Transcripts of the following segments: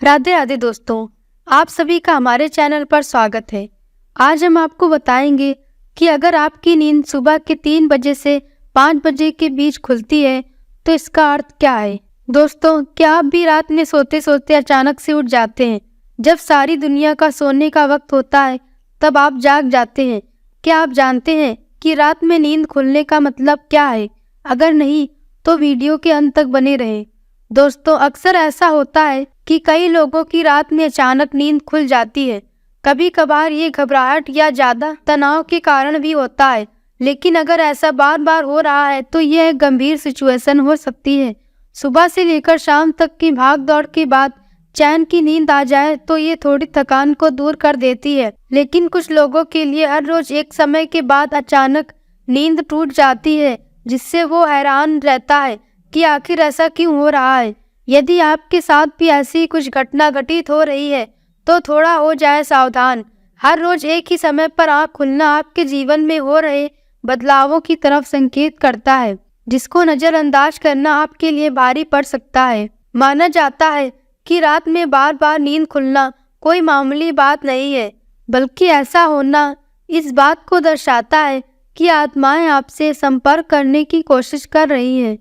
राधे राधे दोस्तों, आप सभी का हमारे चैनल पर स्वागत है। आज हम आपको बताएंगे कि अगर आपकी नींद सुबह के 3 बजे से 5 बजे के बीच खुलती है तो इसका अर्थ क्या है। दोस्तों, क्या आप भी रात में सोते सोते अचानक से उठ जाते हैं? जब सारी दुनिया का सोने का वक्त होता है तब आप जाग जाते हैं। क्या आप जानते हैं कि रात में नींद खुलने का मतलब क्या है? अगर नहीं तो वीडियो के अंत तक बने रहें। दोस्तों, अक्सर ऐसा होता है कि कई लोगों की रात में अचानक नींद खुल जाती है। कभी कभार ये घबराहट या ज़्यादा तनाव के कारण भी होता है, लेकिन अगर ऐसा बार बार हो रहा है तो यह एक गंभीर सिचुएशन हो सकती है। सुबह से लेकर शाम तक की भाग दौड़ के बाद चैन की नींद आ जाए तो ये थोड़ी थकान को दूर कर देती है, लेकिन कुछ लोगों के लिए हर रोज एक समय के बाद अचानक नींद टूट जाती है, जिससे वो हैरान रहता है कि आखिर ऐसा क्यों हो रहा है। यदि आपके साथ भी ऐसी कुछ घटना घटित हो रही है तो थोड़ा हो जाए सावधान। हर रोज एक ही समय पर आँख खुलना आपके जीवन में हो रहे बदलावों की तरफ संकेत करता है, जिसको नजरअंदाज करना आपके लिए भारी पड़ सकता है। माना जाता है कि रात में बार बार नींद खुलना कोई मामूली बात नहीं है, बल्कि ऐसा होना इस बात को दर्शाता है कि आत्माएं आपसे संपर्क करने की कोशिश कर रही हैं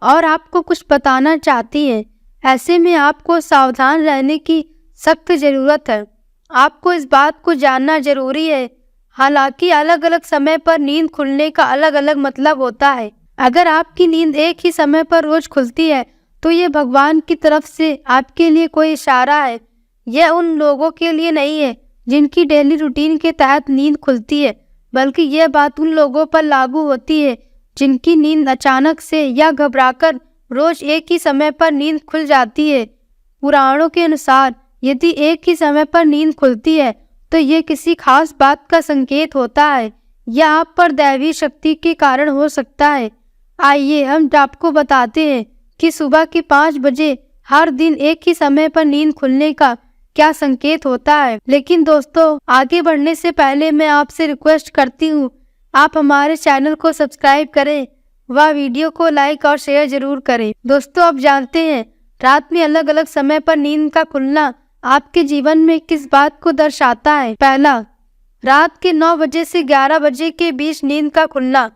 और आपको कुछ बताना चाहती हैं। ऐसे में आपको सावधान रहने की सख्त ज़रूरत है। आपको इस बात को जानना जरूरी है। हालांकि अलग अलग समय पर नींद खुलने का अलग अलग मतलब होता है। अगर आपकी नींद एक ही समय पर रोज खुलती है तो ये भगवान की तरफ से आपके लिए कोई इशारा है। यह उन लोगों के लिए नहीं है जिनकी डेली रूटीन के तहत नींद खुलती है, बल्कि यह बात उन लोगों पर लागू होती है जिनकी नींद अचानक से या घबराकर रोज एक ही समय पर नींद खुल जाती है। पुराणों के अनुसार यदि एक ही समय पर नींद खुलती है तो ये किसी खास बात का संकेत होता है या आप पर दैवी शक्ति के कारण हो सकता है। आइए हम आपको बताते हैं कि सुबह के 5 बजे हर दिन एक ही समय पर नींद खुलने का क्या संकेत होता है। लेकिन दोस्तों, आगे बढ़ने से पहले मैं आपसे रिक्वेस्ट करती हूँ, आप हमारे चैनल को सब्सक्राइब करें व वीडियो को लाइक और शेयर जरूर करें। दोस्तों, आप जानते हैं रात में अलग अलग समय पर नींद का खुलना आपके जीवन में किस बात को दर्शाता है। पहला, रात के 9 बजे से 11 बजे के बीच नींद का खुलना।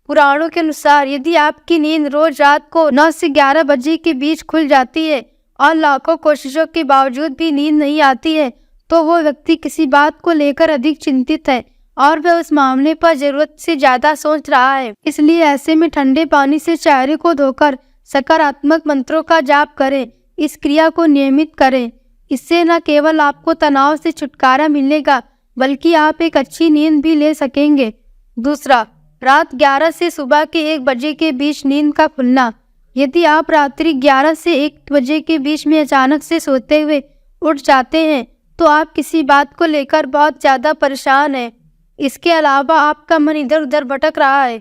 पुराणों के अनुसार यदि आपकी नींद रोज रात को 9 से 11 बजे के बीच खुल जाती है और लाखों कोशिशों के बावजूद भी नींद नहीं आती है तो वो व्यक्ति किसी बात को लेकर अधिक चिंतित है और वह उस मामले पर जरूरत से ज्यादा सोच रहा है। इसलिए ऐसे में ठंडे पानी से चेहरे को धोकर सकारात्मक मंत्रों का जाप करें। इस क्रिया को नियमित करें। इससे न केवल आपको तनाव से छुटकारा मिलेगा बल्कि आप एक अच्छी नींद भी ले सकेंगे। दूसरा, रात 11 से सुबह के 1 बजे के बीच नींद का खुलना। यदि आप रात्रि 11 से 1 बजे के बीच में अचानक से सोते हुए उठ जाते हैं तो आप किसी बात को लेकर बहुत ज़्यादा परेशान हैं। इसके अलावा आपका मन इधर उधर भटक रहा है,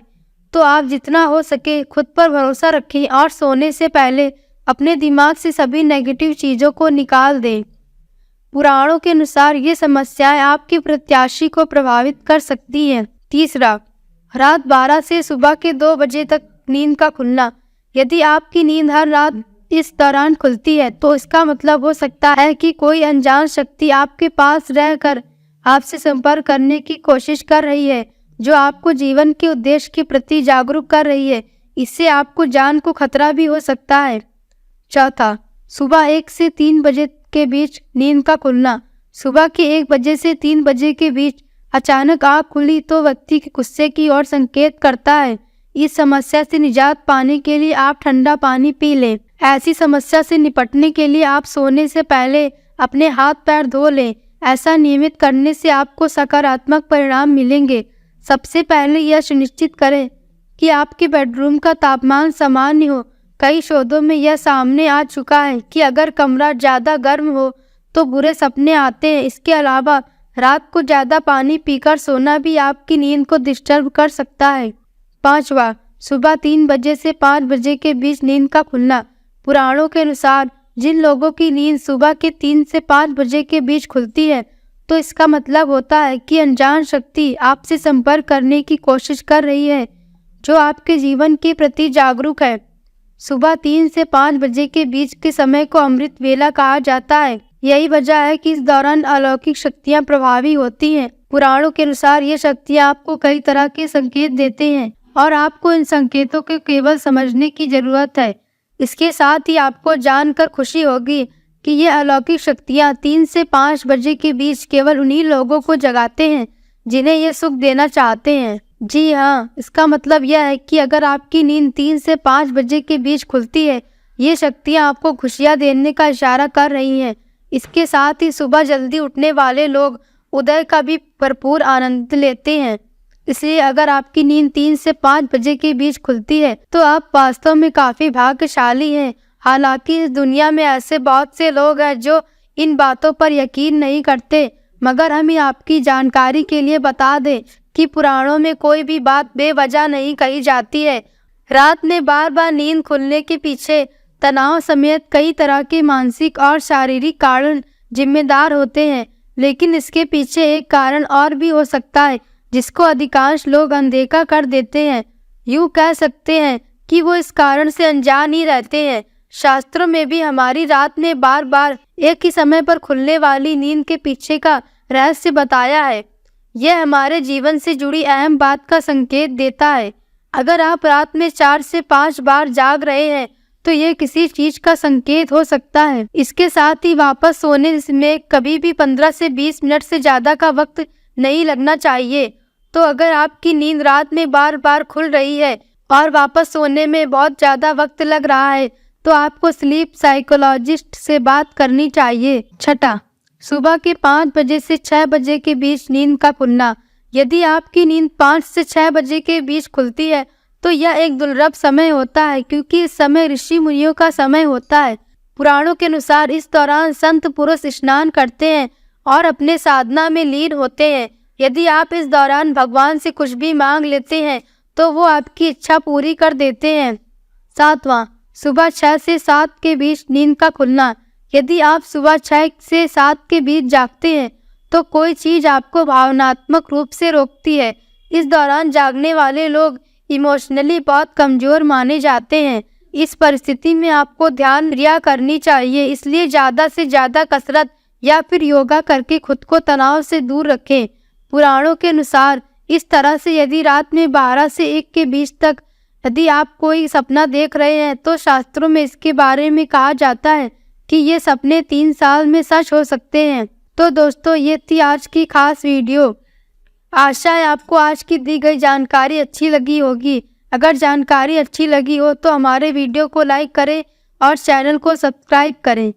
तो आप जितना हो सके खुद पर भरोसा रखें और सोने से पहले अपने दिमाग से सभी नेगेटिव चीज़ों को निकाल दें। पुराणों के अनुसार ये समस्याएं आपके प्रत्याशी को प्रभावित कर सकती हैं। तीसरा, रात 12 से सुबह के 2 बजे तक नींद का खुलना। यदि आपकी नींद हर रात इस दौरान खुलती है तो इसका मतलब हो सकता है कि कोई अनजान शक्ति आपके पास रहकर आपसे संपर्क करने की कोशिश कर रही है, जो आपको जीवन के उद्देश्य के प्रति जागरूक कर रही है। इससे आपको जान को खतरा भी हो सकता है। चौथा, सुबह 1 से 3 बजे के बीच नींद का खुलना। सुबह के 1 बजे से 3 बजे के बीच अचानक आँख खुली तो व्यक्ति के गुस्से की ओर संकेत करता है। इस समस्या से निजात पाने के लिए आप ठंडा पानी पी लें। ऐसी समस्या से निपटने के लिए आप सोने से पहले अपने हाथ पैर धो लें। ऐसा नियमित करने से आपको सकारात्मक परिणाम मिलेंगे। सबसे पहले यह सुनिश्चित करें कि आपके बेडरूम का तापमान सामान्य हो। कई शोधों में यह सामने आ चुका है कि अगर कमरा ज़्यादा गर्म हो तो बुरे सपने आते हैं। इसके अलावा रात को ज़्यादा पानी पीकर सोना भी आपकी नींद को डिस्टर्ब कर सकता है। पांचवा, सुबह 3 बजे से 5 बजे के बीच नींद का खुलना। पुराणों के अनुसार जिन लोगों की नींद सुबह के 3 से 5 बजे के बीच खुलती है तो इसका मतलब होता है कि अनजान शक्ति आपसे संपर्क करने की कोशिश कर रही है, जो आपके जीवन के प्रति जागरूक है। सुबह 3 से 5 बजे के बीच के समय को अमृत वेला कहा जाता है। यही वजह है कि इस दौरान अलौकिक शक्तियाँ प्रभावी होती हैं। पुराणों के अनुसार ये शक्तियाँ आपको कई तरह के संकेत देते हैं और आपको इन संकेतों को केवल समझने की जरूरत है। इसके साथ ही आपको जानकर खुशी होगी कि ये अलौकिक शक्तियाँ 3 से 5 बजे के बीच केवल उन्हीं लोगों को जगाते हैं जिन्हें ये सुख देना चाहते हैं। जी हाँ, इसका मतलब यह है कि अगर आपकी नींद 3 से 5 बजे के बीच खुलती है, ये शक्तियाँ आपको खुशियाँ देने का इशारा कर रही हैं। इसके साथ ही सुबह जल्दी उठने वाले लोग उदय का भी भरपूर आनंद लेते हैं। इसलिए अगर आपकी नींद 3 से 5 बजे के बीच खुलती है तो आप वास्तव में काफ़ी भाग्यशाली हैं। हालांकि इस दुनिया में ऐसे बहुत से लोग हैं जो इन बातों पर यकीन नहीं करते, मगर हम आपकी जानकारी के लिए बता दें कि पुराणों में कोई भी बात बेवजह नहीं कही जाती है। रात में बार बार नींद खुलने के पीछे तनाव समेत कई तरह के मानसिक और शारीरिक कारण जिम्मेदार होते हैं, लेकिन इसके पीछे एक कारण और भी हो सकता है जिसको अधिकांश लोग अनदेखा कर देते हैं। यूँ कह सकते हैं कि वो इस कारण से अनजान ही रहते हैं। शास्त्रों में भी हमारी रात में बार बार एक ही समय पर खुलने वाली नींद के पीछे का रहस्य बताया है। यह हमारे जीवन से जुड़ी अहम बात का संकेत देता है। अगर आप रात में 4 से 5 बार जाग रहे हैं तो ये किसी चीज का संकेत हो सकता है। इसके साथ ही वापस सोने में कभी भी 15 से 20 मिनट से ज़्यादा का वक्त नहीं लगना चाहिए। तो अगर आपकी नींद रात में बार बार खुल रही है और वापस सोने में बहुत ज़्यादा वक्त लग रहा है तो आपको स्लीप साइकोलॉजिस्ट से बात करनी चाहिए। छठा, सुबह के 5 बजे से 6 बजे के बीच नींद का खुलना। यदि आपकी नींद 5 से 6 बजे के बीच खुलती है तो यह एक दुर्लभ समय होता है, क्योंकि इस समय ऋषि मुनियों का समय होता है। पुराणों के अनुसार इस दौरान संत पुरुष स्नान करते हैं और अपने साधना में लीन होते हैं। यदि आप इस दौरान भगवान से कुछ भी मांग लेते हैं तो वो आपकी इच्छा पूरी कर देते हैं। 7वां, सुबह 6 से 7 के बीच नींद का खुलना। यदि आप सुबह 6 से 7 के बीच जागते हैं तो कोई चीज़ आपको भावनात्मक रूप से रोकती है। इस दौरान जागने वाले लोग इमोशनली बहुत कमज़ोर माने जाते हैं। इस परिस्थिति में आपको ध्यान क्रिया करनी चाहिए, इसलिए ज़्यादा से ज़्यादा कसरत या फिर योगा करके खुद को तनाव से दूर रखें। पुराणों के अनुसार इस तरह से यदि रात में 12 से 1 के बीच तक यदि आप कोई सपना देख रहे हैं तो शास्त्रों में इसके बारे में कहा जाता है कि ये सपने 3 साल में सच हो सकते हैं। तो दोस्तों, ये थी आज की खास वीडियो। आशा है आपको आज की दी गई जानकारी अच्छी लगी होगी। अगर जानकारी अच्छी लगी हो तो हमारे वीडियो को लाइक करें और चैनल को सब्सक्राइब करें।